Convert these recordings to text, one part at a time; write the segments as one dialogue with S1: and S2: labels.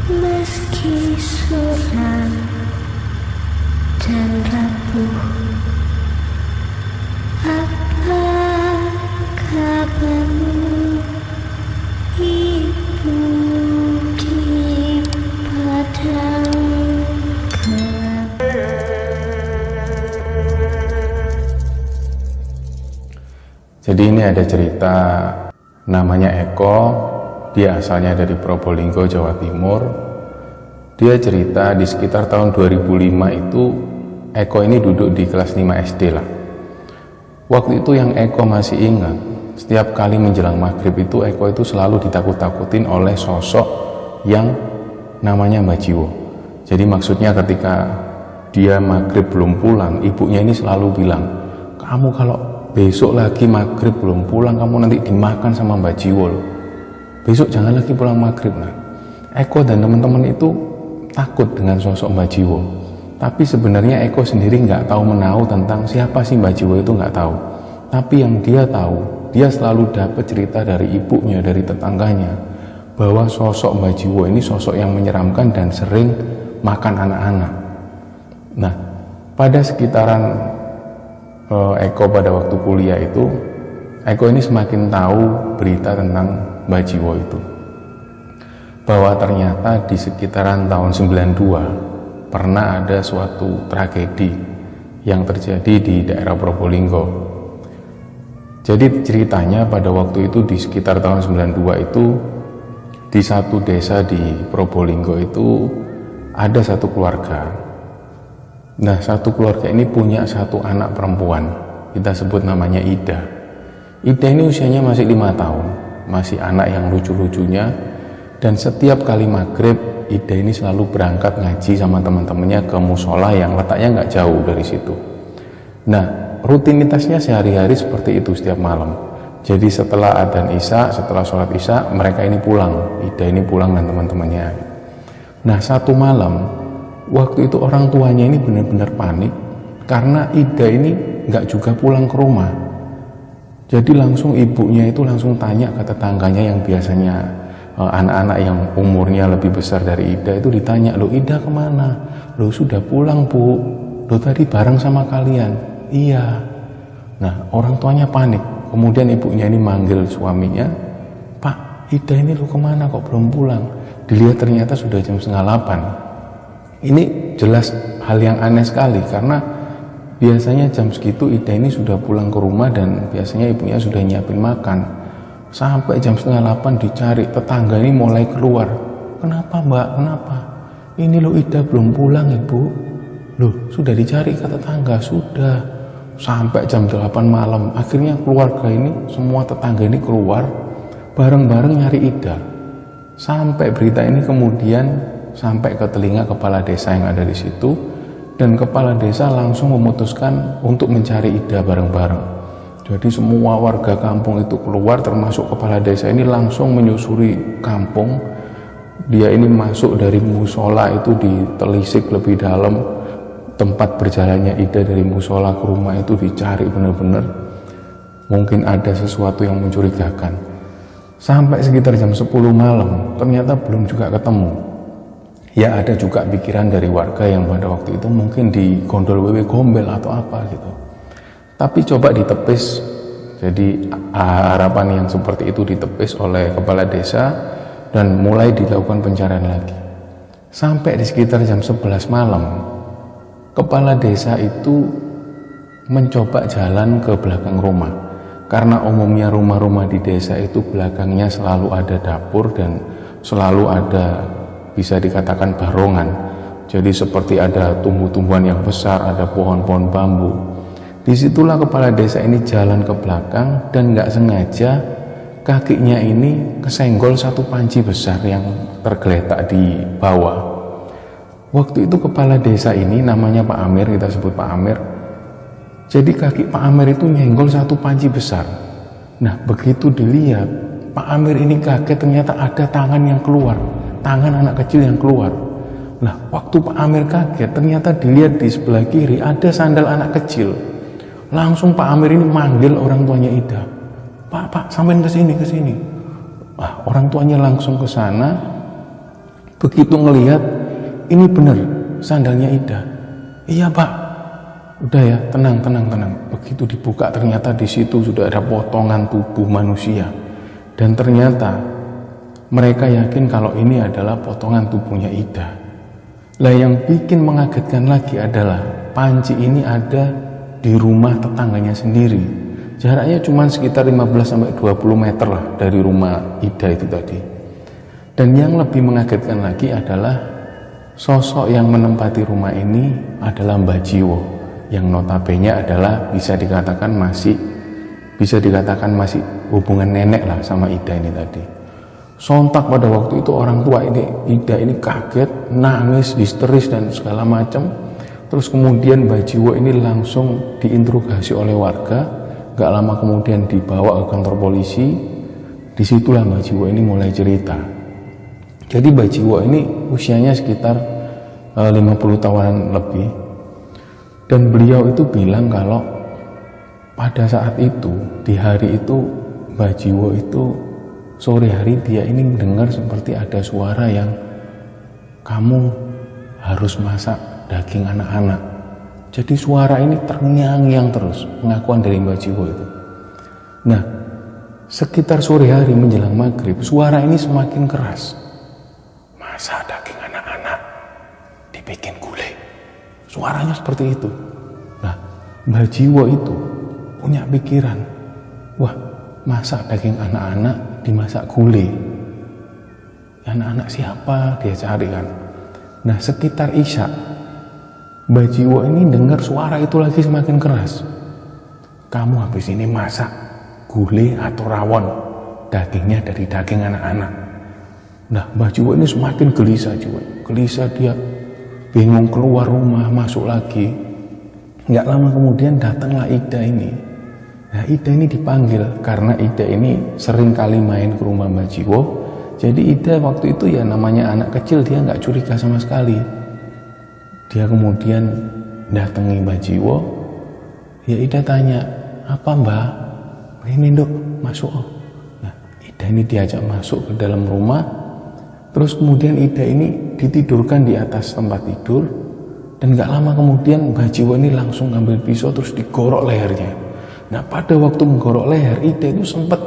S1: Meski suram dan rapuh, apa kabarmu ibu di padang gelap?
S2: Jadi ini ada cerita, namanya Eko. Dia asalnya dari Probolinggo, Jawa Timur. Dia cerita di sekitar tahun 2005 itu Eko ini duduk di kelas 5 SD lah. Waktu itu yang Eko masih ingat, setiap kali menjelang maghrib itu Eko itu selalu ditakut-takutin oleh sosok yang namanya Mbak Jiwo. Jadi maksudnya ketika dia maghrib belum pulang, ibunya ini selalu bilang, kamu kalau besok lagi maghrib belum pulang, kamu nanti dimakan sama Mbak Jiwo loh. Besok jangan lagi pulang maghrib. Nah, Eko dan teman-teman itu takut dengan sosok Mbak Jiwo. Tapi sebenarnya Eko sendiri nggak tahu menahu tentang siapa sih Mbak Jiwo itu, nggak tahu. Tapi yang dia tahu, dia selalu dapat cerita dari ibunya, dari tetangganya, bahwa sosok Mbak Jiwo ini sosok yang menyeramkan dan sering makan anak-anak. Nah, pada sekitaran Eko pada waktu kuliah itu, Eko ini semakin tahu berita tentang Mbak Jiwo itu, bahwa ternyata di sekitaran tahun 92 pernah ada suatu tragedi yang terjadi di daerah Probolinggo. Jadi ceritanya pada waktu itu di sekitar tahun 92 itu di satu desa di Probolinggo itu ada satu keluarga. Nah, satu keluarga ini punya satu anak perempuan, kita sebut namanya Ida. Ida ini usianya masih 5 tahun, masih anak yang lucu-lucunya, dan setiap kali maghrib Ida ini selalu berangkat ngaji sama teman-temannya ke musola yang letaknya nggak jauh dari situ. Nah, rutinitasnya sehari-hari seperti itu setiap malam. Jadi setelah adzan Isya, setelah sholat Isya, mereka ini pulang, Ida ini pulang dan teman-temannya. Nah, satu malam waktu itu orang tuanya ini benar-benar panik karena Ida ini nggak juga pulang ke rumah. Jadi langsung ibunya itu langsung tanya ke tetangganya yang biasanya anak-anak yang umurnya lebih besar dari Ida itu ditanya, "Loh, Ida kemana?" "Loh, sudah pulang, Bu." "Loh, tadi bareng sama kalian?" "Iya." Nah, orang tuanya panik. Kemudian ibunya ini manggil suaminya, "Pak, Ida ini lo kemana kok belum pulang?" Dilihat ternyata sudah jam 7:30. Ini jelas hal yang aneh sekali karena biasanya jam segitu Ida ini sudah pulang ke rumah dan biasanya ibunya sudah nyiapin makan. Sampai jam 7:30 dicari, tetangga ini mulai keluar. "Kenapa, Mbak? Kenapa?" "Ini loh Ida belum pulang, Ibu." "Loh, sudah dicari ke tetangga?" "Sudah." Sampai jam 8 malam akhirnya keluarga ini, semua tetangga ini keluar bareng-bareng nyari Ida. Sampai berita ini kemudian sampai ke telinga kepala desa yang ada di situ, dan kepala desa langsung memutuskan untuk mencari Ida bareng-bareng. Jadi semua warga kampung itu keluar, termasuk kepala desa ini langsung menyusuri kampung. Dia ini masuk dari musola itu ditelisik lebih dalam, tempat berjalannya Ida dari musola ke rumah itu dicari benar-benar. Mungkin ada sesuatu yang mencurigakan. Sampai sekitar jam 10 malam ternyata belum juga ketemu. Ya, ada juga pikiran dari warga yang pada waktu itu mungkin di gondol wewe gombel atau apa gitu. Tapi coba ditepis, jadi harapan yang seperti itu ditepis oleh kepala desa dan mulai dilakukan pencarian lagi. Sampai di sekitar jam 11 malam, kepala desa itu mencoba jalan ke belakang rumah. Karena umumnya rumah-rumah di desa itu belakangnya selalu ada dapur dan selalu ada, bisa dikatakan, barongan. Jadi seperti ada tumbuh-tumbuhan yang besar, ada pohon-pohon bambu. Disitulah kepala desa ini jalan ke belakang dan nggak sengaja kakinya ini kesenggol satu panci besar yang tergeletak di bawah. Waktu itu kepala desa ini namanya Pak Amir, kita sebut Pak Amir. Jadi kaki Pak Amir itu nyenggol satu panci besar. Nah, begitu dilihat, Pak Amir ini kaget, ternyata ada tangan yang keluar, tangan anak kecil yang keluar. Nah, waktu Pak Amir kaget, ternyata dilihat di sebelah kiri ada sandal anak kecil. Langsung Pak Amir ini manggil orang tuanya Ida. "Pak, sampein ke sini, ke sini." Orang tuanya langsung ke sana. Begitu ngelihat, ini bener sandalnya Ida. Iya Pak, udah ya, tenang. Begitu dibuka ternyata di situ sudah ada potongan tubuh manusia. Dan ternyata mereka yakin kalau ini adalah potongan tubuhnya Ida. Lah yang bikin mengagetkan lagi adalah panci ini ada di rumah tetangganya sendiri. Jaraknya cuma sekitar 15-20 meter lah dari rumah Ida itu tadi. Dan yang lebih mengagetkan lagi adalah sosok yang menempati rumah ini adalah Mbah Jiwo, yang notabene adalah bisa dikatakan masih hubungan nenek lah sama Ida ini tadi. Sontak pada waktu itu orang tua ini, Ida ini kaget, nangis, histeris dan segala macam. Terus kemudian Mbah Jiwo ini langsung diinterogasi oleh warga. Gak lama kemudian dibawa ke kantor polisi. Disitulah Mbah Jiwo ini mulai cerita. Jadi Mbah Jiwo ini usianya sekitar 50 tahunan lebih. Dan beliau itu bilang kalau pada saat itu, di hari itu, Mbah Jiwo itu sore hari dia ini mendengar seperti ada suara yang, kamu harus masak daging anak-anak. Jadi suara ini terngiang-ngiang terus, pengakuan dari Mbah Jiwo itu. Nah, sekitar sore hari menjelang maghrib, suara ini semakin keras. Masak daging anak-anak, dibikin gulai. Suaranya seperti itu. Nah, Mbah Jiwo itu punya pikiran, wah, masak daging anak-anak dimasak gulai. Anak-anak siapa dia cari kan. Nah, sekitar Isya, Mbah Jiwo ini dengar suara itu lagi semakin keras. Kamu habis ini masak gulai atau rawon, dagingnya dari daging anak-anak. Nah, Mbah Jiwo ini semakin gelisah juga. Gelisah, dia bingung, keluar rumah, masuk lagi. Nggak lama kemudian datanglah Ida ini. Nah, Ida ini dipanggil karena Ida ini sering kali main ke rumah Mbah Jiwo. Jadi Ida waktu itu ya namanya anak kecil, dia nggak curiga sama sekali. Dia kemudian datangi Mbah Jiwo. Ya Ida tanya, apa Mbah? Ini Nduk, masuk. Nah, Ida ini diajak masuk ke dalam rumah. Terus kemudian Ida ini ditidurkan di atas tempat tidur. Dan gak lama kemudian Mbah Jiwo ini langsung ngambil pisau terus digorok lehernya. Nah, pada waktu menggorok leher, Ida itu sempat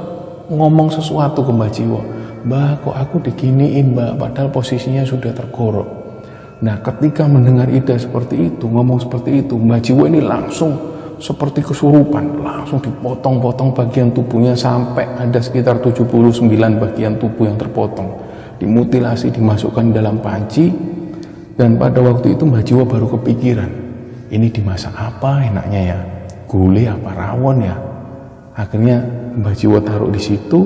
S2: ngomong sesuatu ke Mbah Jiwo. Mbah, kok aku diginiin Mbah, padahal posisinya sudah tergorok. Nah, ketika mendengar Ida seperti itu, ngomong seperti itu, Mbah Jiwo ini langsung seperti kesurupan, langsung dipotong-potong bagian tubuhnya sampai ada sekitar 79 bagian tubuh yang terpotong, dimutilasi, dimasukkan dalam panci. Dan pada waktu itu Mbah Jiwo baru kepikiran, ini dimasak apa enaknya ya, gulai apa rawon ya. Akhirnya Mbah Jiwo taruh di situ,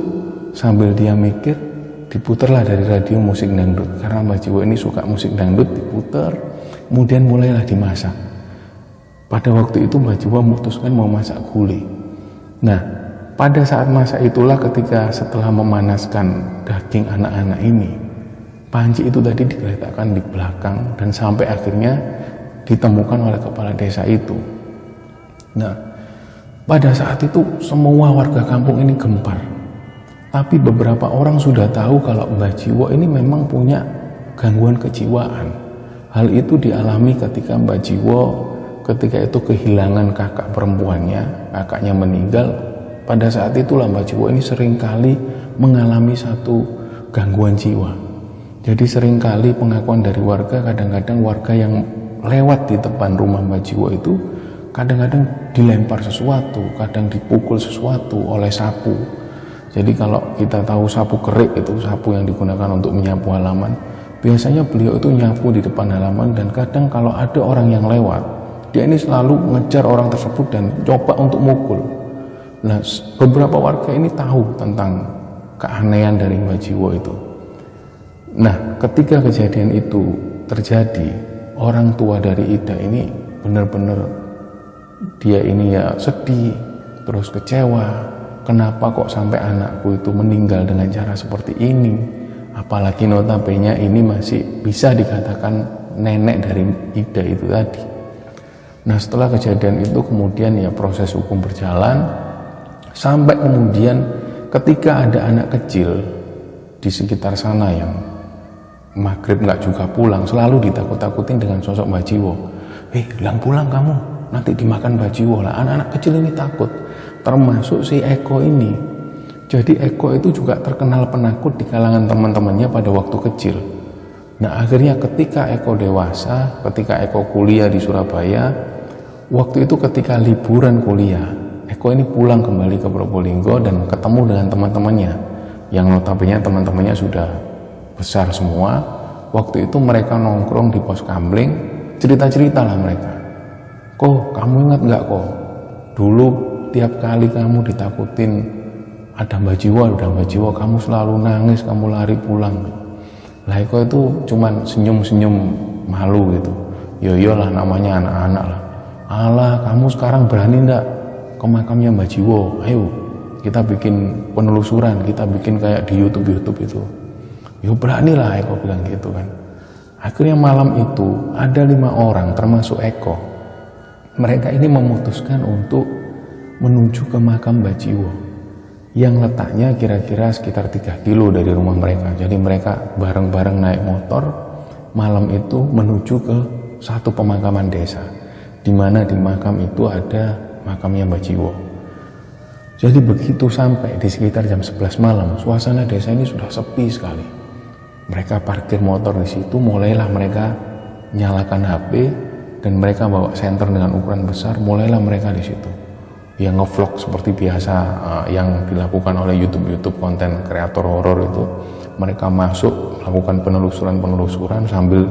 S2: sambil dia mikir diputarlah dari radio musik dangdut, karena Mbah Jiwo ini suka musik dangdut, diputar, kemudian mulailah dimasak. Pada waktu itu Mbah Jiwo memutuskan mau masak gulai. Nah, pada saat masak itulah ketika setelah memanaskan daging anak-anak ini, panci itu tadi digeletakkan di belakang dan sampai akhirnya ditemukan oleh kepala desa itu. Nah, pada saat itu semua warga kampung ini gempar. Tapi beberapa orang sudah tahu kalau Mbah Jiwo ini memang punya gangguan kejiwaan. Hal itu dialami ketika Mbah Jiwo ketika itu kehilangan kakak perempuannya, kakaknya meninggal. Pada saat itulah Mbah Jiwo ini seringkali mengalami satu gangguan jiwa. Jadi seringkali pengakuan dari warga, kadang-kadang warga yang lewat di depan rumah Mbah Jiwo itu kadang-kadang dilempar sesuatu, kadang dipukul sesuatu oleh sapu. Jadi kalau kita tahu sapu kerik itu sapu yang digunakan untuk menyapu halaman, biasanya beliau itu nyapu di depan halaman, dan kadang kalau ada orang yang lewat, dia ini selalu ngejar orang tersebut dan coba untuk mukul. Nah, beberapa warga ini tahu tentang keanehan dari Mbah Jiwo itu. Nah, ketika kejadian itu terjadi, orang tua dari Ida ini benar-benar dia ini ya sedih, terus kecewa. Kenapa kok sampai anakku itu meninggal dengan cara seperti ini? Apalagi notabene ini masih bisa dikatakan nenek dari Ida itu tadi. Nah, setelah kejadian itu kemudian ya proses hukum berjalan, sampai kemudian ketika ada anak kecil di sekitar sana yang maghrib nggak juga pulang, selalu ditakut-takutin dengan sosok Mbah Jiwo. Lang pulang kamu, nanti dimakan Mbah Jiwo lah. Anak-anak kecil ini takut, termasuk si Eko ini. Jadi Eko itu juga terkenal penakut di kalangan teman-temannya pada waktu kecil. Nah akhirnya ketika Eko dewasa, ketika Eko kuliah di Surabaya, waktu itu ketika liburan kuliah, Eko ini pulang kembali ke Probolinggo dan ketemu dengan teman-temannya, yang notabene teman-temannya sudah besar semua. Waktu itu mereka nongkrong di pos kamling, cerita-cerita lah mereka. Kok kamu ingat nggak kok, dulu tiap kali kamu ditakutin ada Mbah Jiwo, kamu selalu nangis, kamu lari pulang. Lah Eko itu cuman senyum-senyum malu gitu. Yoyolah namanya anak-anak lah. Alah kamu sekarang berani ndak ke makamnya Mbah Jiwo? Ayo kita bikin penelusuran, kita bikin kayak di YouTube itu. Yo berani lah Eko bilang gitu kan. Akhirnya malam itu ada 5 orang termasuk Eko. Mereka ini memutuskan untuk menuju ke makam Mbah Jiwo yang letaknya kira-kira sekitar 3 kilo dari rumah mereka. Jadi mereka bareng-bareng naik motor malam itu menuju ke satu pemakaman desa, di mana di makam itu ada makamnya Mbah Jiwo. Jadi begitu sampai di sekitar jam 11 malam, suasana desa ini sudah sepi sekali. Mereka parkir motor di situ, mulailah mereka nyalakan HP dan mereka bawa senter dengan ukuran besar, mulailah mereka di situ. Yang ngevlog seperti biasa yang dilakukan oleh YouTube konten kreator horor itu. Mereka masuk melakukan penelusuran sambil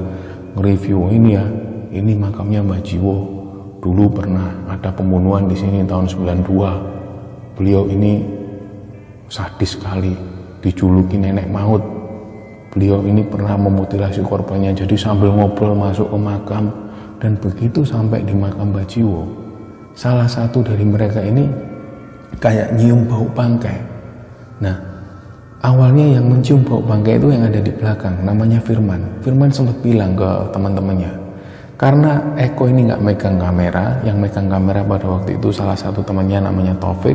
S2: nge-review ini makamnya Mbah Jiwo. Dulu pernah ada pembunuhan di sini tahun 92. Beliau ini sadis sekali, dijuluki nenek maut. Beliau ini pernah memutilasi korbannya. Jadi sambil ngobrol masuk ke makam, dan begitu sampai di makam Mbah Jiwo, salah satu dari mereka ini kayak nyium bau bangkai. Nah, awalnya yang mencium bau bangkai itu yang ada di belakang, namanya Firman. Firman sempat bilang ke teman-temannya, karena Eko ini nggak megang kamera, yang megang kamera pada waktu itu salah satu temannya namanya Taufik.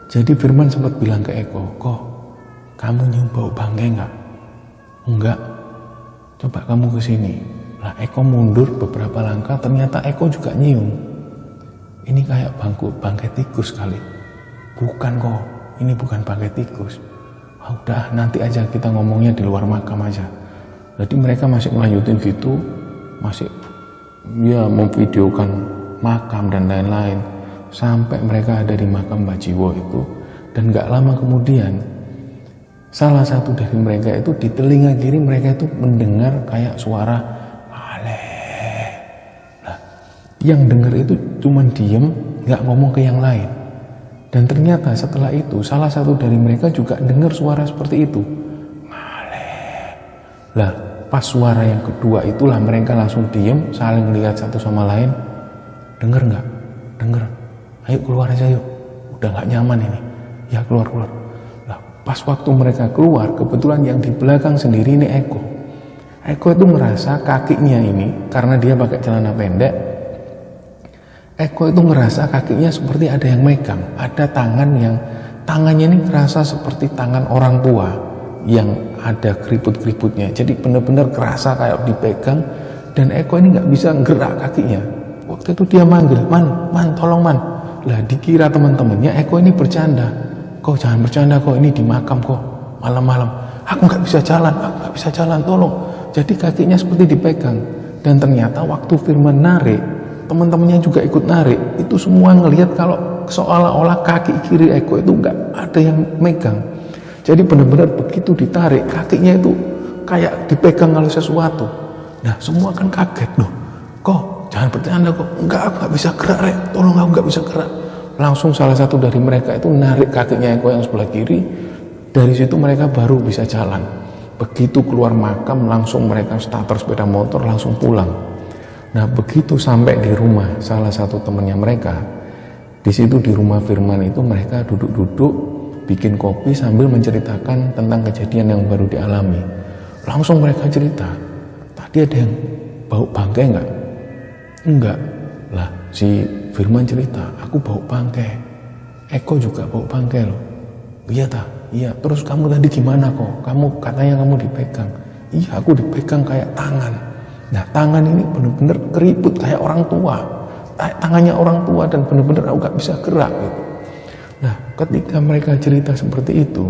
S2: Jadi Firman sempat bilang ke Eko, kok kamu nyium bau bangkai nggak? Enggak. Coba kamu kesini. Lah Eko mundur beberapa langkah, ternyata Eko juga nyium. Ini kayak bangkai tikus kali. Bukan kok, ini bukan bangkai tikus. Udah nanti aja kita ngomongnya di luar makam aja. Jadi mereka masih melanjutin gitu, masih memvideokan makam dan lain-lain, sampai mereka ada di makam Mbah Jiwo itu. Dan gak lama kemudian, salah satu dari mereka itu di telinga kiri mereka itu mendengar kayak suara aleh. Nah, yang dengar itu cuman diem, gak ngomong ke yang lain. Dan ternyata setelah itu salah satu dari mereka juga dengar suara seperti itu, aleh. Lah pas suara yang kedua itulah mereka langsung diem, saling melihat satu sama lain. Dengar nggak? Dengar. Ayo keluar aja yuk. Udah nggak nyaman ini. Ya keluar. Lah pas waktu mereka keluar, kebetulan yang di belakang sendiri ini Eko. Eko itu merasa kakinya ini, karena dia pakai celana pendek, Eko itu ngerasa kakinya seperti ada yang megang, ada tangannya ini kerasa seperti tangan orang tua yang ada keriput-keriputnya. Jadi benar-benar kerasa kayak dipegang, dan Eko ini nggak bisa gerak kakinya. Waktu itu dia manggil, man, tolong man. Lah dikira teman-temannya Eko ini bercanda. Kau jangan bercanda kok, ini di makam kok, malam-malam. Aku nggak bisa jalan, tolong. Jadi kakinya seperti dipegang. Dan ternyata waktu Firman narik, teman-temannya juga ikut narik. Itu semua ngelihat kalau seolah-olah kaki kiri Eko itu nggak ada yang megang. Jadi benar-benar begitu ditarik, kakinya itu kayak dipegang oleh sesuatu. Nah semua kan kaget loh. Kok jangan bercanda kok. Enggak, aku nggak bisa gerak Rek. Tolong, aku nggak bisa gerak. Langsung salah satu dari mereka itu narik kakinya Eko yang sebelah kiri. Dari situ mereka baru bisa jalan. Begitu keluar makam langsung mereka starter sepeda motor langsung pulang. Nah begitu sampai di rumah salah satu temannya mereka, di situ di rumah Firman itu mereka duduk-duduk bikin kopi sambil menceritakan tentang kejadian yang baru dialami. Langsung mereka cerita, tadi ada yang bau bangkai nggak? Enggak. Lah si Firman cerita, aku bau bangkai, Eko juga bau bangkai loh. Iya tak? Iya. Terus kamu tadi gimana kok? Kamu katanya kamu dipegang. Iya, aku dipegang kayak tangan. Nah, tangan ini benar-benar keriput kayak orang tua. Tangannya orang tua dan benar-benar aku gak bisa gerak gitu. Nah, ketika mereka cerita seperti itu,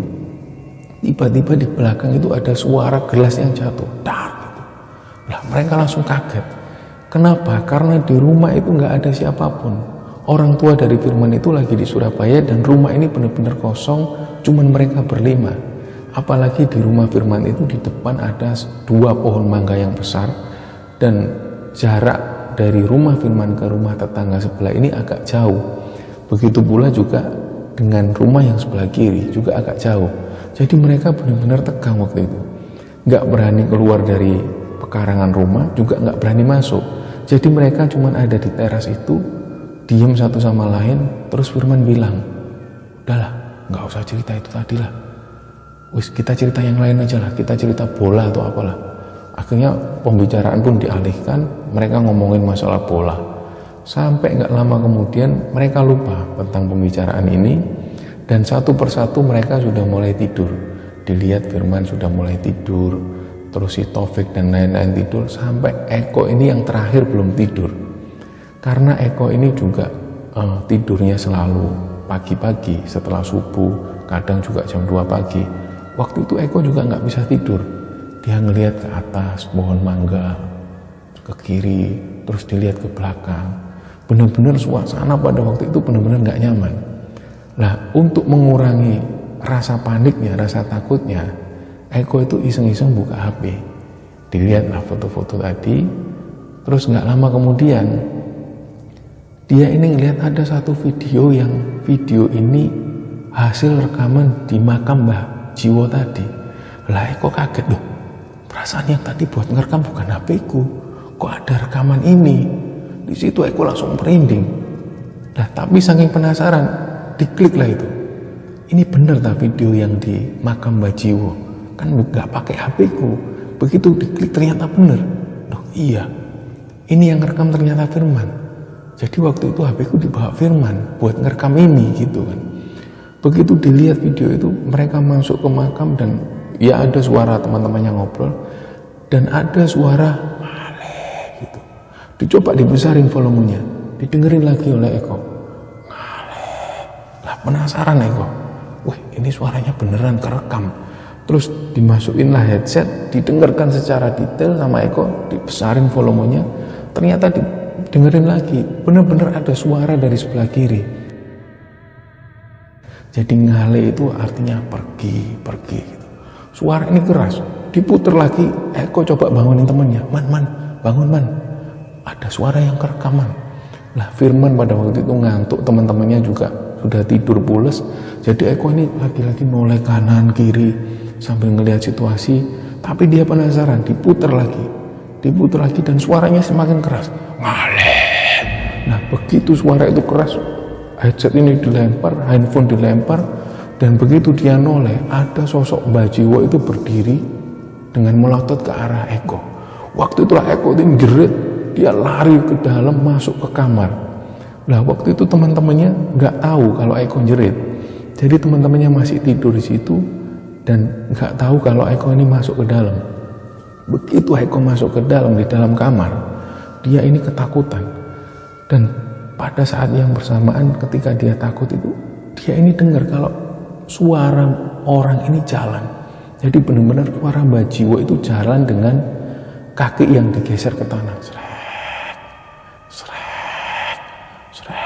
S2: tiba-tiba di belakang itu ada suara gelas yang jatuh, dar gitu. Nah, mereka langsung kaget. Kenapa? Karena di rumah itu nggak ada siapapun. Orang tua dari Firman itu lagi di Surabaya dan rumah ini benar-benar kosong, cuman mereka berlima. Apalagi di rumah Firman itu di depan ada 2 pohon mangga yang besar dan jarak dari rumah Firman ke rumah tetangga sebelah ini agak jauh. Begitu pula juga dengan rumah yang sebelah kiri juga agak jauh. Jadi mereka benar-benar tegang waktu itu. Nggak berani keluar dari pekarangan rumah, juga nggak berani masuk. Jadi mereka cuma ada di teras itu, diem satu sama lain. Terus Firman bilang, udahlah, nggak usah cerita itu tadi lah. Wis, kita cerita yang lain aja lah. Kita cerita bola atau apalah. Akhirnya pembicaraan pun dialihkan. Mereka ngomongin masalah bola. Sampai nggak lama kemudian mereka lupa tentang pembicaraan ini dan satu persatu mereka sudah mulai tidur. Dilihat Firman sudah mulai tidur, terus si Taufik dan lain-lain tidur, sampai Eko ini yang terakhir belum tidur. Karena Eko ini juga tidurnya selalu pagi-pagi setelah subuh, kadang juga jam 2 pagi. Waktu itu Eko juga nggak bisa tidur. Dia ngelihat ke atas pohon mangga, ke kiri, terus dilihat ke belakang. Benar-benar suasana pada waktu itu benar-benar nggak nyaman. Nah, untuk mengurangi rasa paniknya, rasa takutnya, Eko itu iseng-iseng buka HP. Dilihatlah foto-foto tadi. Terus nggak lama kemudian, dia ini ngelihat ada satu video yang video ini hasil rekaman di makam Mbah Jiwo tadi. Lah, Eko kaget loh. Perasaan yang tadi buat ngerekam bukan HP-ku. Kok ada rekaman ini? Di situ Eko langsung merinding. Nah, tapi saking penasaran, dikliklah itu. Ini bener tak video yang di makam Mbah Jiwo? Kan nggak pakai HP-ku. Begitu diklik ternyata bener. Loh, iya. Ini yang ngerekam ternyata Firman. Jadi waktu itu HP-ku dibawa Firman buat ngerekam ini gitu kan. Begitu dilihat video itu, mereka masuk ke makam dan ya ada suara teman-temannya ngobrol dan ada suara gitu. Dicoba dibesarin volumenya, didengerin lagi oleh Eko. Lah, penasaran Eko. Wih, ini suaranya beneran kerekam. Terus dimasukin lah headset, didengarkan secara detail sama Eko, dibesarin volumenya. Ternyata didengerin lagi, bener-bener ada suara dari sebelah kiri. Jadi ngale itu artinya pergi gitu. Suara ini keras, diputer lagi. Eko coba bangunin temannya, man, bangun man. Ada suara yang kerekaman. Lah, Firman pada waktu itu ngantuk, teman-temannya juga sudah tidur pules. Jadi Eko ini lagi-lagi noleh kanan kiri sambil ngelihat situasi. Tapi dia penasaran, diputer lagi dan suaranya semakin keras. Ngale. Nah, begitu suara itu keras, headset ini dilempar, handphone dilempar, dan begitu dia noleh, ada sosok Mbah Jiwo itu berdiri dengan melotot ke arah Eko. Waktu itulah Eko itu jerit, dia lari ke dalam masuk ke kamar. Nah, waktu itu teman-temannya nggak tahu kalau Eko jerit. Jadi teman-temannya masih tidur di situ dan nggak tahu kalau Eko ini masuk ke dalam. Begitu Eko masuk ke dalam, di dalam kamar, dia ini ketakutan. Dan pada saat yang bersamaan ketika dia takut itu, dia ini dengar kalau suara orang ini jalan. Jadi benar-benar suara Mbah Jiwo itu jalan dengan kaki yang digeser ke tanah.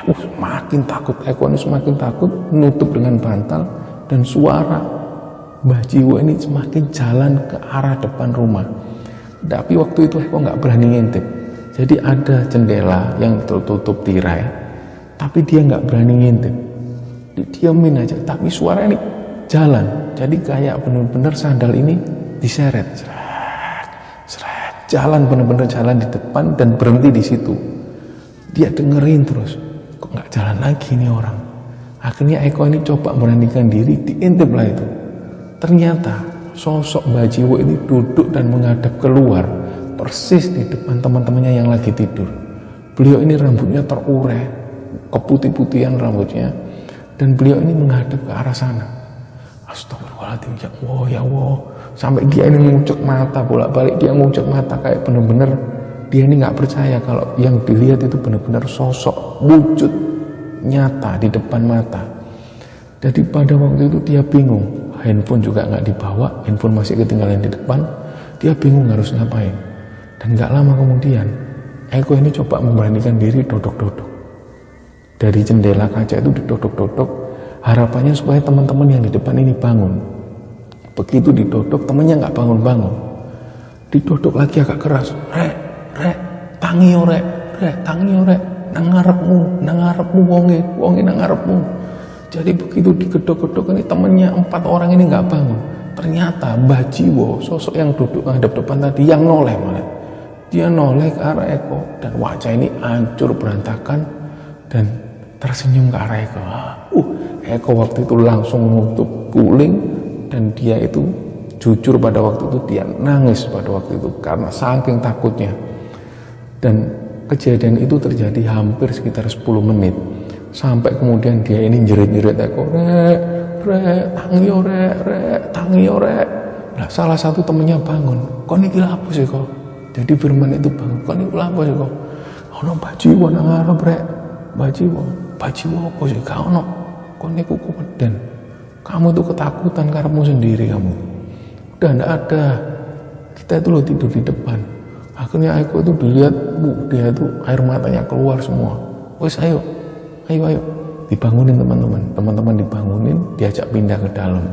S2: Semakin takut, Eko ini semakin takut, nutup dengan bantal, dan suara Mbah Jiwo ini semakin jalan ke arah depan rumah. Tapi waktu itu Eko nggak berani ngintip. Jadi ada jendela yang tertutup tirai, tapi dia nggak berani ngintip. Didiamin aja, tapi suara ini jalan. Jadi kayak benar-benar sandal ini diseret. Jalan, benar-benar jalan di depan dan berhenti di situ. Dia dengerin terus, kok nggak jalan lagi nih orang. Akhirnya Eko ini coba beranikan diri, diintip lah itu. Ternyata sosok Mbah Jiwo ini duduk dan menghadap keluar, persis di depan teman-temannya yang lagi tidur. Beliau ini rambutnya terurai, keputih-putihan rambutnya, dan beliau ini menghadap ke arah sana. Astagfirullahaladzim, ya Allah. Sampai dia ini ngucek mata bolak-balik, dia ngucek mata kayak bener-bener dia ini nggak percaya kalau yang dilihat itu benar-benar sosok wujud nyata di depan mata. Jadi pada waktu itu dia bingung, handphone juga nggak dibawa, handphone masih ketinggalan di depan, dia bingung harus ngapain. Dan nggak lama kemudian Eko ini coba memberanikan diri dodok-dodok dari jendela kaca itu, didodok-dodok, harapannya supaya teman-teman yang di depan ini bangun. Begitu didodok, temennya nggak bangun-bangun, didodok lagi agak keras, rek, tangi rek, nang ngarepmu wonge nang ngarepmu. Jadi begitu digedok-gedok ini temennya 4 orang ini nggak bangun. Ternyata Mbah Jiwo, sosok yang duduk menghadap depan tadi, yang noleh malah. Dia noleh ke arah Eko dan wajah ini hancur berantakan dan tersenyum ke arah Eko. Eko waktu itu langsung menutup guling dan dia itu jujur pada waktu itu dia nangis pada waktu itu karena saking takutnya. Dan kejadian itu terjadi hampir sekitar 10 menit. Sampai kemudian dia ini jerit-jerit Eko, tangi rek. Nah, salah satu temennya bangun, kok niki lapo sih kok? Jadi Firman itu bangun, kok niki lapo sih kok? Ono Mbah Jiwo nang ngarep rek. Mbah Jiwo apa sih? Gak ono. Kok niku kumeden. Kamu itu ketakutan karepmu sendiri kamu. Udah ndak ada. Kita itu loh tidur di depan. Akhirnya Eko itu dilihat, dia itu air matanya keluar semua. Wes ayo, dibangunin teman-teman dibangunin, diajak pindah ke dalam.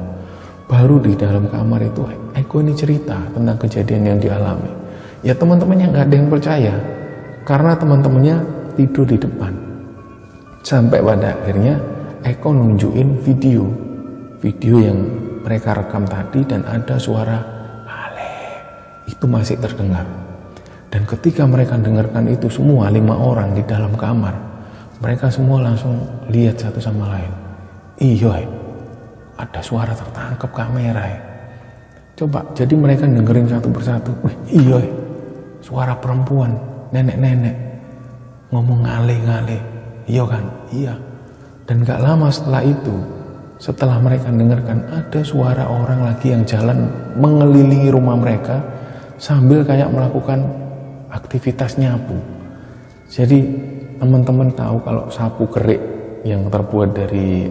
S2: Baru di dalam kamar itu Eko ini cerita tentang kejadian yang dialami. Ya teman-temannya nggak ada yang percaya karena teman-temannya tidur di depan. Sampai pada akhirnya Eko nunjukin video yang mereka rekam tadi dan ada suara ale itu masih terdengar. Dan ketika mereka dengarkan itu semua 5 orang di dalam kamar, mereka semua langsung lihat satu sama lain. Iya, ada suara tertangkap kamera. Coba, jadi mereka dengerin satu persatu. Iya, suara perempuan, nenek-nenek ngomong ngale-ngale. Iya kan? Iya. Dan gak lama setelah itu, setelah mereka dengarkan ada suara orang lagi yang jalan mengelilingi rumah mereka sambil kayak melakukan aktivitas nyapu. Jadi teman-teman tahu kalau sapu kerik yang terbuat dari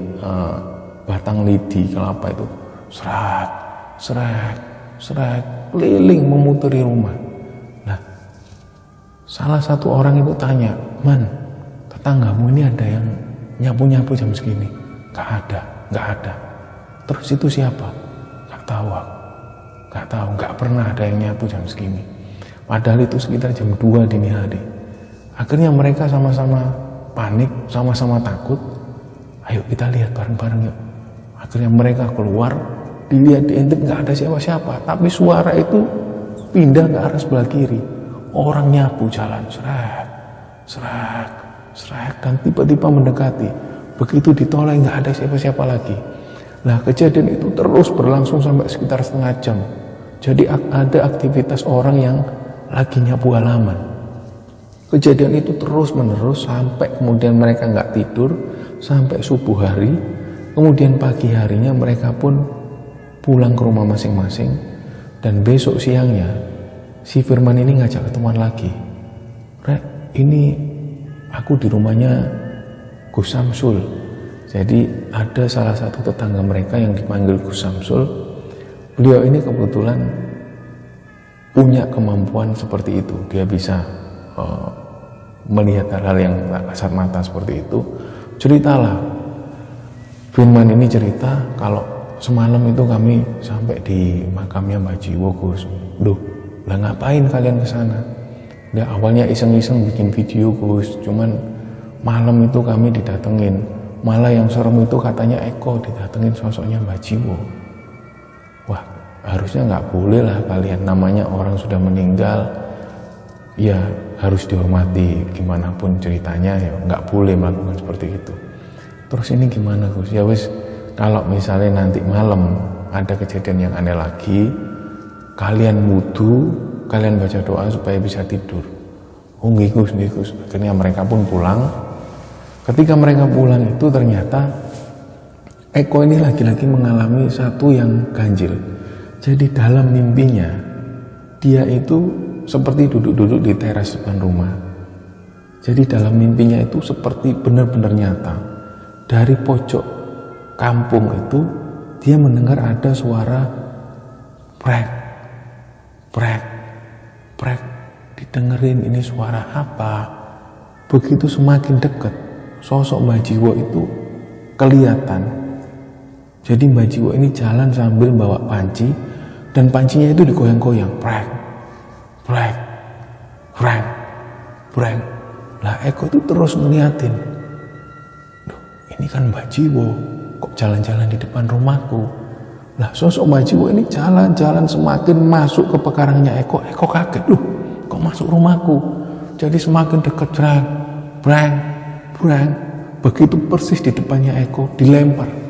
S2: batang lidi kelapa itu serak keliling memuteri rumah. Nah, salah satu orang itu tanya, "Man, tetanggamu ini ada yang nyapu-nyapu jam segini?" Gak ada. Terus itu siapa? Gak tahu aku. Gak pernah ada yang nyapu jam segini. Padahal itu sekitar jam 2 dini hari. Akhirnya mereka sama-sama panik, sama-sama takut. Ayo kita lihat bareng-bareng yuk. Akhirnya mereka keluar, dilihat diintip nggak ada siapa-siapa. Tapi suara itu pindah ke arah sebelah kiri. Orang nyapu jalan, serak, dan tiba-tiba mendekati. Begitu ditoleh nggak ada siapa-siapa lagi. Nah, kejadian itu terus berlangsung sampai sekitar setengah jam. Jadi ada aktivitas orang yang lagi nyapu halaman. Kejadian itu terus menerus sampai kemudian mereka nggak tidur sampai subuh hari. Kemudian pagi harinya mereka pun pulang ke rumah masing-masing. Dan besok siangnya si Firman ini ngajak ketemuan lagi. Rek, ini aku di rumahnya Gus Samsul. Jadi ada salah satu tetangga mereka yang dipanggil Gus Samsul. Beliau ini kebetulan punya kemampuan seperti itu. Dia bisa melihat hal-hal yang tak kasat mata seperti itu. Ceritalah, Firman ini cerita kalau semalam itu kami sampai di makamnya Mbah Jiwo, Gus. Loh, lah ngapain kalian ke sana? Ya awalnya iseng-iseng bikin video, Gus. Cuman malam itu kami didatengin. Malah yang serem itu katanya Eko didatengin sosoknya Mbah Jiwo. Wah, harusnya nggak boleh lah kalian, namanya orang sudah meninggal. Ya harus dihormati gimana pun ceritanya, ya nggak boleh melakukan seperti itu. Terus ini gimana, Gus? Ya wis, kalau misalnya nanti malam ada kejadian yang aneh lagi, kalian wudu, kalian baca doa supaya bisa tidur. Oh nggih Gus. Akhirnya mereka pun pulang. Ketika mereka pulang itu ternyata Eko ini lagi-lagi mengalami satu yang ganjil. Jadi dalam mimpinya, dia itu seperti duduk-duduk di teras depan rumah. Jadi dalam mimpinya itu seperti benar-benar nyata. Dari pojok kampung itu, dia mendengar ada suara prek, prek, prek. Didengerin ini suara apa. Begitu semakin dekat, sosok Mbah Jiwo itu kelihatan. Jadi Mbah Jiwo ini jalan sambil bawa panci, dan pancinya itu digoyang-goyang, prek, prek, prek, prek. Lah Eko itu terus ngeliatin, duh, ini kan Mbah Jiwo, kok jalan-jalan di depan rumahku. Lah sosok Mbah Jiwo ini jalan-jalan semakin masuk ke pekarangnya Eko. Eko kaget, loh kok masuk rumahku. Jadi semakin dekat, brang, brang, brang. Begitu persis di depannya Eko, dilempar.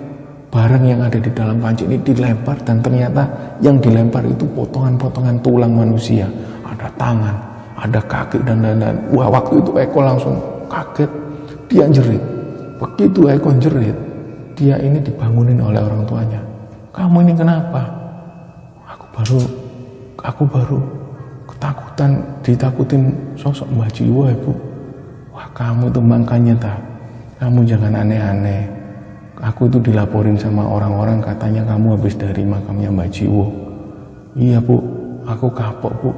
S2: Barang yang ada di dalam panci ini dilempar, dan ternyata yang dilempar itu potongan-potongan tulang manusia. Ada tangan, ada kaki, dan. Wah, waktu itu Eko langsung kaget. Dia jerit. Begitu Eko jerit, dia ini dibangunin oleh orang tuanya. Kamu ini kenapa? Aku baru ketakutan, ditakutin sosok Mbah Jiwo, Ibu. Wah, kamu itu makanya kamu jangan aneh-aneh. Aku itu dilaporin sama orang-orang, katanya kamu habis dari makamnya Mbah Jiwo. Iya Bu, aku kapok Bu.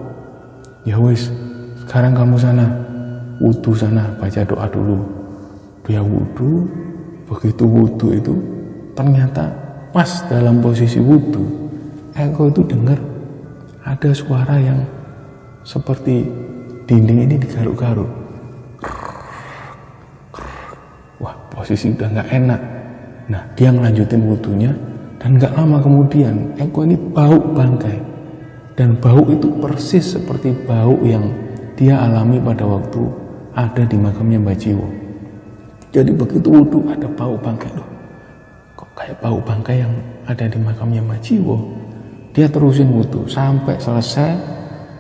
S2: Ya wis, sekarang kamu sana, wudu sana, baca doa dulu. Dia wudu, begitu wudu itu ternyata pas dalam posisi wudu, Eko itu dengar ada suara yang seperti dinding ini digaruk-garuk. Wah, posisi udah gak enak. Nah, dia ngelanjutin wudunya, dan gak lama kemudian Eko ini bau bangkai, dan bau itu persis seperti bau yang dia alami pada waktu ada di makamnya Mbah Jiwo. Jadi begitu wudu ada bau bangkai, loh kok kayak bau bangkai yang ada di makamnya Mbah Jiwo. Dia terusin wudu sampai selesai,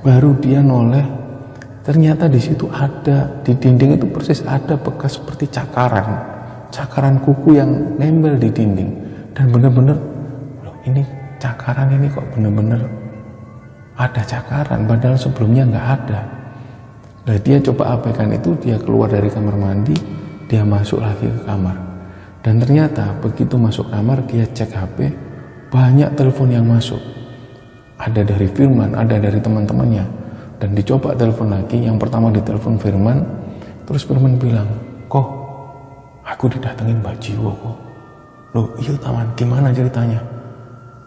S2: baru dia noleh. Ternyata di situ ada, di dinding itu persis ada bekas seperti cakaran kuku yang nempel di dinding. Dan benar-benar, loh ini cakaran ini kok benar-benar ada cakaran, padahal sebelumnya nggak ada. Nah, dia coba abaikan itu, dia keluar dari kamar mandi, dia masuk lagi ke kamar. Dan ternyata begitu masuk kamar, dia cek HP, banyak telepon yang masuk. Ada dari Firman, ada dari teman-temannya. Dan dicoba telepon lagi, yang pertama ditelepon Firman, terus Firman bilang, kok aku didatengin Mbah Jiwo kok. Loh iya Taman, gimana ceritanya?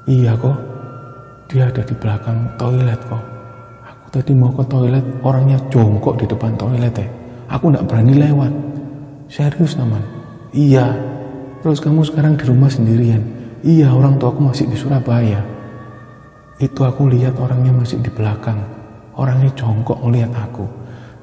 S2: Iya kok, dia ada di belakang toilet kok. Aku tadi mau ke toilet, orangnya jongkok di depan toilet ya. Aku gak berani lewat. Serius Taman? Iya. Terus kamu sekarang di rumah sendirian? Iya, orang tuaku masih di Surabaya. Itu aku lihat orangnya masih di belakang. Orangnya jongkok ngeliat aku.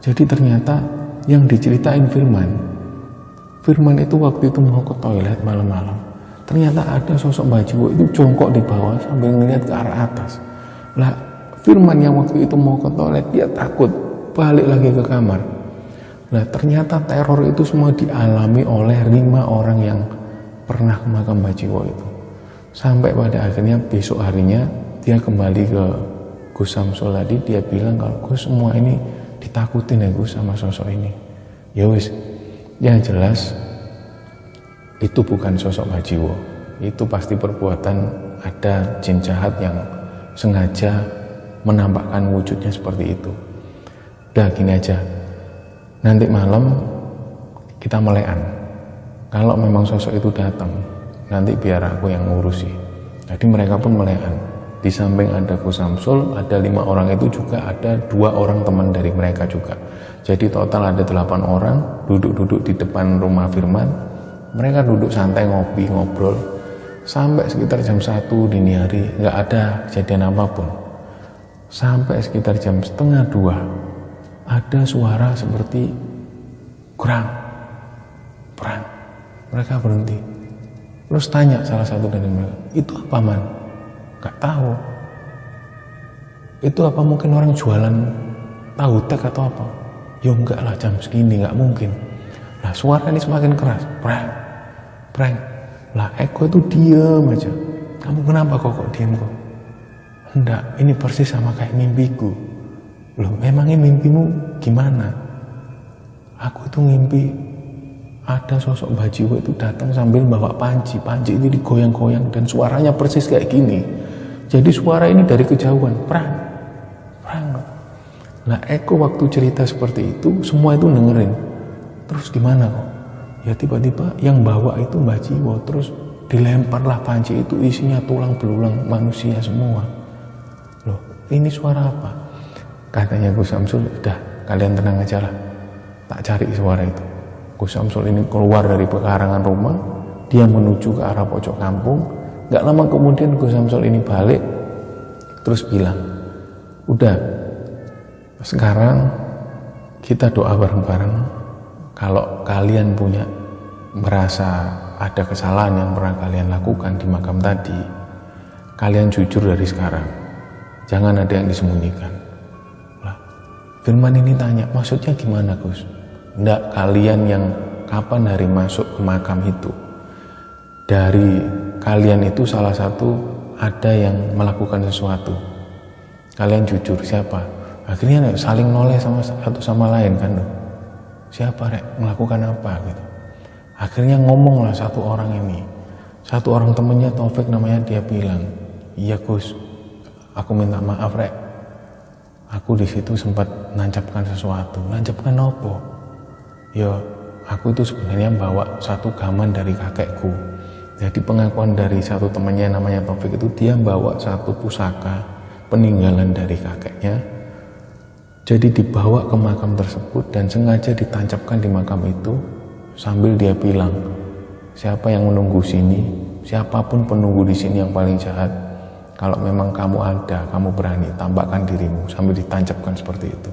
S2: Jadi ternyata yang diceritain Firman itu waktu itu mau ke toilet malam-malam. Ternyata ada sosok Mbah Jiwo itu jongkok di bawah sambil ngeliat ke arah atas. Lah, Firman yang waktu itu mau ke toilet, dia takut balik lagi ke kamar. Nah, ternyata teror itu semua dialami oleh 5 orang yang pernah ke makam Mbah Jiwo itu. Sampai pada akhirnya besok harinya dia kembali ke Gus Samsul tadi, dia bilang kalau Gus semua ini ditakutin ya Gus sama sosok ini. Ya wis, yang jelas itu bukan sosok Mbah Jiwo. Itu pasti perbuatan ada jin jahat yang sengaja menampakkan wujudnya seperti itu. Udah gini aja, nanti malam kita melean. Kalau memang sosok itu datang, nanti biar aku yang ngurusi. Jadi mereka pun melean. Di samping ada Gus Samsul, ada 5 orang itu juga ada 2 orang teman dari mereka juga. Jadi total ada 8 orang duduk-duduk di depan rumah Firman. Mereka duduk santai ngopi, ngobrol sampai sekitar jam 1 dini hari, nggak ada kejadian apapun. Sampai sekitar jam 1:30 ada suara seperti gerang, perang. Mereka berhenti. Terus tanya salah satu dari mereka, itu apa Man? Gak tahu. Itu apa mungkin orang jualan tahu tek atau apa? Ya enggak lah, jam segini nggak mungkin. Nah, suara ini semakin keras, prang, prang. Lah Eko itu diam aja. Kamu kenapa kok diem kok? Enggak, ini persis sama kayak mimpiku. Loh, memangnya mimpimu gimana? Aku itu ngimpi ada sosok Mbah Jiwo itu datang sambil bawa panci ini digoyang-goyang dan suaranya persis kayak gini. Jadi suara ini dari kejauhan, prang. Nah, Eko waktu cerita seperti itu, semua itu dengerin. Terus gimana kok? Ya tiba-tiba yang bawa itu Mbah Jiwo, terus dilemparlah panci itu, isinya tulang belulang manusia semua. Loh, ini suara apa? Katanya Gus Samsul, udah kalian tenang aja lah, tak cari suara itu. Gus Samsul ini keluar dari pekarangan rumah, dia menuju ke arah pojok kampung. Gak lama kemudian Gus Samsul ini balik, terus bilang, udah, sekarang kita doa bareng-bareng. Kalau kalian merasa ada kesalahan yang pernah kalian lakukan di makam tadi, kalian jujur dari sekarang, jangan ada yang disembunyikan. Firman ini tanya, maksudnya gimana Gus? Nggak, kalian yang kapan hari masuk ke makam itu, dari kalian itu salah satu ada yang melakukan sesuatu, kalian jujur siapa? Akhirnya saling noleh sama satu sama lain kan, siapa rek melakukan apa gitu. Akhirnya ngomonglah satu orang ini, satu orang temennya Taufik namanya, dia bilang, iya Gus, aku minta maaf rek, aku di situ sempat nancapkan sesuatu. Nancapkan apa? Ya, aku itu sebenarnya bawa satu gaman dari kakekku. Jadi pengakuan dari satu temannya namanya Taufik itu, dia bawa satu pusaka peninggalan dari kakeknya. Jadi dibawa ke makam tersebut dan sengaja ditancapkan di makam itu sambil dia bilang, siapa yang menunggu sini, siapapun penunggu di sini yang paling jahat, kalau memang kamu ada, kamu berani, tampakkan dirimu, sambil ditancapkan seperti itu.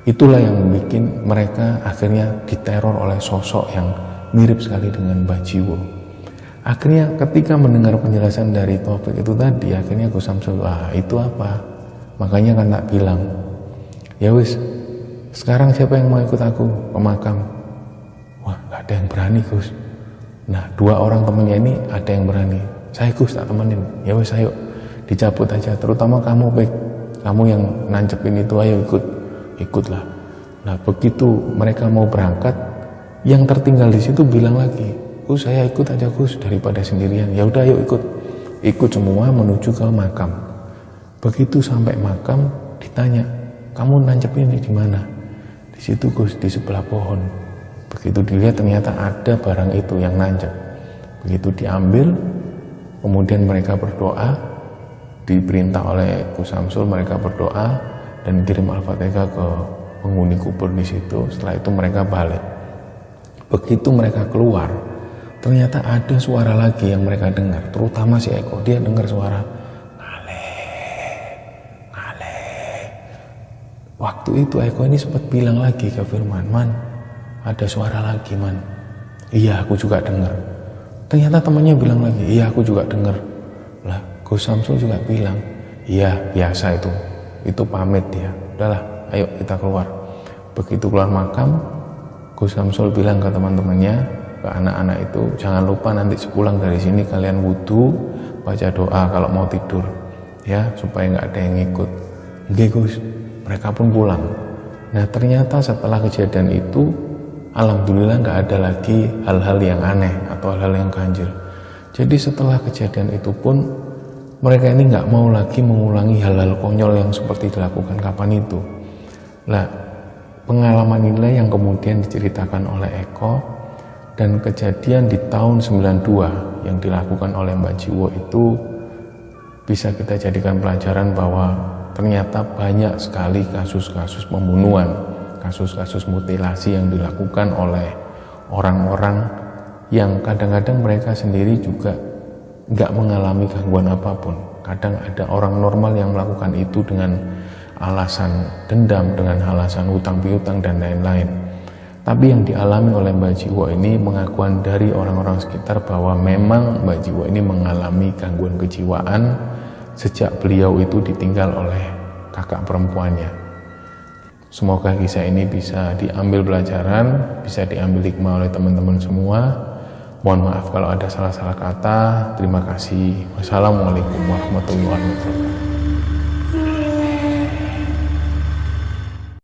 S2: Itulah yang bikin mereka akhirnya diteror oleh sosok yang mirip sekali dengan Mbah Jiwo. Akhirnya ketika mendengar penjelasan dari Taufik itu tadi, akhirnya Gus Samsul, itu apa? Makanya kan tak bilang, ya wis, sekarang siapa yang mau ikut aku ke makam? Wah, gak ada yang berani Gus. Nah, dua orang temennya ini ada yang berani. Saya Gus tak temenin. Ya wis, ayo dicabut aja, terutama kamu Pik, kamu yang nancepin itu, ayo ikutlah. Nah, begitu mereka mau berangkat, yang tertinggal di situ bilang lagi, Gus, saya ikut aja Gus, daripada sendirian. Ya udah, ayo ikut semua menuju ke makam. Begitu sampai makam, ditanya, kamu nancepin ini di mana? Di situ Gus, di sebelah pohon. Begitu dilihat ternyata ada barang itu yang nancep. Begitu diambil, kemudian mereka berdoa, diperintah oleh Gus Samsul, mereka berdoa dan kirim Al-Fatihah ke penghuni kubur di situ. Setelah itu mereka balik. Begitu mereka keluar, ternyata ada suara lagi yang mereka dengar, terutama si Eko, dia dengar suara ngaleh. Waktu itu Eko ini sempat bilang lagi ke Firman, Man, ada suara lagi Man. Iya, aku juga dengar. Ternyata temannya bilang lagi, iya aku juga dengar. Lah, Gus Samsul juga bilang, iya biasa itu pamit dia. Udahlah, ayo kita keluar. Begitu keluar makam, Gus Samsul bilang ke teman-temannya, ke anak-anak itu, jangan lupa nanti sepulang dari sini kalian wudu, baca doa kalau mau tidur, ya, supaya nggak ada yang ikut. Oke Gus, mereka pun pulang. Nah, ternyata setelah kejadian itu, alhamdulillah nggak ada lagi hal-hal yang aneh atau hal-hal yang ganjil. Jadi setelah kejadian itu pun, mereka ini nggak mau lagi mengulangi hal-hal konyol yang seperti dilakukan kapan itu. Nah, pengalaman inilah yang kemudian diceritakan oleh Eko, dan kejadian di tahun 92 yang dilakukan oleh Mbah Jiwo itu bisa kita jadikan pelajaran bahwa ternyata banyak sekali kasus-kasus pembunuhan, kasus-kasus mutilasi yang dilakukan oleh orang-orang yang kadang-kadang mereka sendiri juga nggak mengalami gangguan apapun. Kadang ada orang normal yang melakukan itu dengan alasan dendam, dengan alasan hutang piutang dan lain-lain. Tapi yang dialami oleh Mbah Jiwo ini pengakuan dari orang-orang sekitar bahwa memang Mbah Jiwo ini mengalami gangguan kejiwaan sejak beliau itu ditinggal oleh kakak perempuannya. Semoga kisah ini bisa diambil pelajaran, bisa diambil hikmah oleh teman-teman semua. Mohon maaf kalau ada salah-salah kata. Terima kasih. Wassalamualaikum warahmatullahi wabarakatuh.